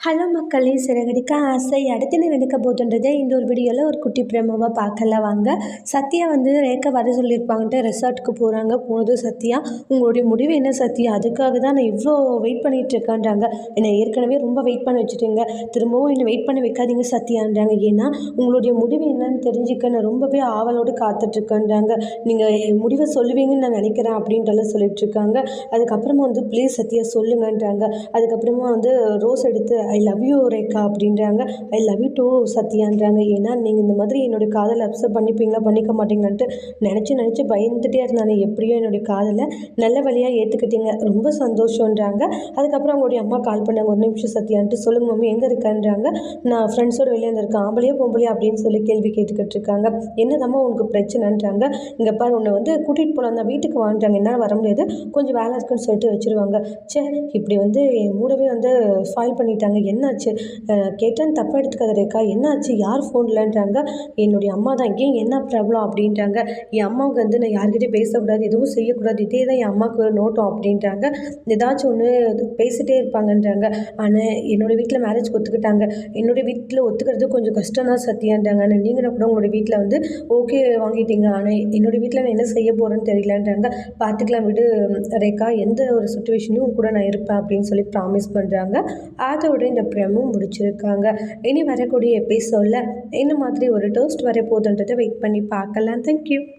Hello மக்களே, சிறகடிக்க ஆசை அடுத்து என்ன நடக்க போதுன்றதை இந்த ஒரு வீடியோவில் ஒரு குட்டி பிரேமாவாக பார்க்கலாம் வாங்க. சத்யா வந்து ரேக்கா வர சொல்லியிருப்பாங்கன்ட்டு ரெசார்ட்டுக்கு போகிறாங்க. போனது சத்யா, உங்களுடைய முடிவு என்ன சத்யா, அதுக்காக தான் நான் இவ்வளோ வெயிட் பண்ணிகிட்டு இருக்கேன்றாங்க. என்னை ஏற்கனவே ரொம்ப வெயிட் பண்ண வச்சுட்டீங்க, திரும்பவும் என்னை வெயிட் பண்ண வைக்காதீங்க சத்யான்றாங்க. ஏன்னா உங்களுடைய முடிவு என்னன்னு தெரிஞ்சுக்க நான் ரொம்பவே ஆவலோடு காத்துட்ருக்கேன்றாங்க. நீங்கள் முடிவை சொல்லுவீங்கன்னு நான் நினைக்கிறேன் அப்படின்றலாம் சொல்லிட்டு இருக்காங்க. அதுக்கப்புறமா வந்து ப்ளீஸ் சத்யா சொல்லுங்கன்றாங்க. அதுக்கப்புறமா வந்து ரோஸ் எடுத்து ஐ லவ் யூ ரேக்கா அப்படின்றாங்க. ஐ லவ் யூ டூ சத்யான்றாங்க. ஏன்னா நீங்கள் இந்த மாதிரி என்னுடைய காதலை அப்செப்ட் பண்ணிப்பீங்களா பண்ணிக்க மாட்டீங்களான்ட்டு நினச்சி பயந்துகிட்டே இருந்தாங்க. எப்படியோ என்னுடைய காதலை நல்ல வழியாக ஏற்றுக்கிட்டீங்க, ரொம்ப சந்தோஷன்றாங்க. அதுக்கப்புறம் அவங்களுடைய அம்மா கால் பண்ணாங்க. ஒரு நிமிஷம் சத்யான்ட்டு, சொல்லுங்க மம்மி எங்கே இருக்கேன்றாங்க. நான் ஃப்ரெண்ட்ஸோடு வெளியே இருந்திருக்கேன். ஆம்பளையோ பொம்பளையா அப்படின்னு சொல்லி கேள்வி கேட்டுக்கிட்டு இருக்காங்க. என்னதாம்மா உனக்கு பிரச்சனைன்றாங்க. இங்கே பாரு, உன்னை வந்து கூட்டிகிட்டு போகலாம் தான், வீட்டுக்கு வாங்குறாங்க, என்னால் வர முடியாது, கொஞ்சம் வேலை இருக்குன்னு சொல்லிட்டு வச்சுருவாங்க. சே, இப்படி வந்து என் மூடவே வந்து ஸ்பாயில் பண்ணிட்டாங்க, என்னாச்சு கேட்டேன்னு தப்பாக எடுத்துக்காத ரேக்கா, என்னாச்சு, யார் ஃபோன்லன்றாங்க. என்னுடைய அம்மா தான். ஏன் என்ன ப்ராப்ளம் அப்படின்றாங்க. என் அம்மாவுக்கு வந்து நான் யார்கிட்டையும் பேசக்கூடாது, எதுவும் செய்யக்கூடாது, இதே தான் என் அம்மாவுக்கு நோட்டம் அப்படின்றாங்க. ஏதாச்சும் ஒன்று பேசிகிட்டே இருப்பாங்கன்றாங்க. ஆனால் என்னோடய வீட்டில் மேரேஜ் ஒத்துக்கிட்டாங்க, என்னுடைய வீட்டில் ஒத்துக்கிறது கொஞ்சம் கஷ்டம் தான் சத்யான்றாங்க. ஆனால் நீங்களும் கூட உங்களுடைய வீட்டில் வந்து ஓகே வாங்கிட்டீங்க, ஆனால் என்னுடைய வீட்டில் நான் என்ன செய்ய போகிறேன்னு தெரியலன்றாங்க. பார்த்துக்கலாம் விடு ரேக்கா, எந்த ஒரு சுச்சுவேஷன்லையும் கூட நான் இருப்பேன் அப்படின்னு சொல்லி ப்ராமிஸ் பண்ணுறாங்க. அதோட இந்த ப்ரமும் முடிச்சிருக்காங்க. இனி வரக்கூடிய எபிசோடில் என்ன மாதிரி ஒரு டோஸ்ட் வரப்போகுதுன்றதை வெயிட் பண்ணி பார்க்கலாம். தேங்க்யூ.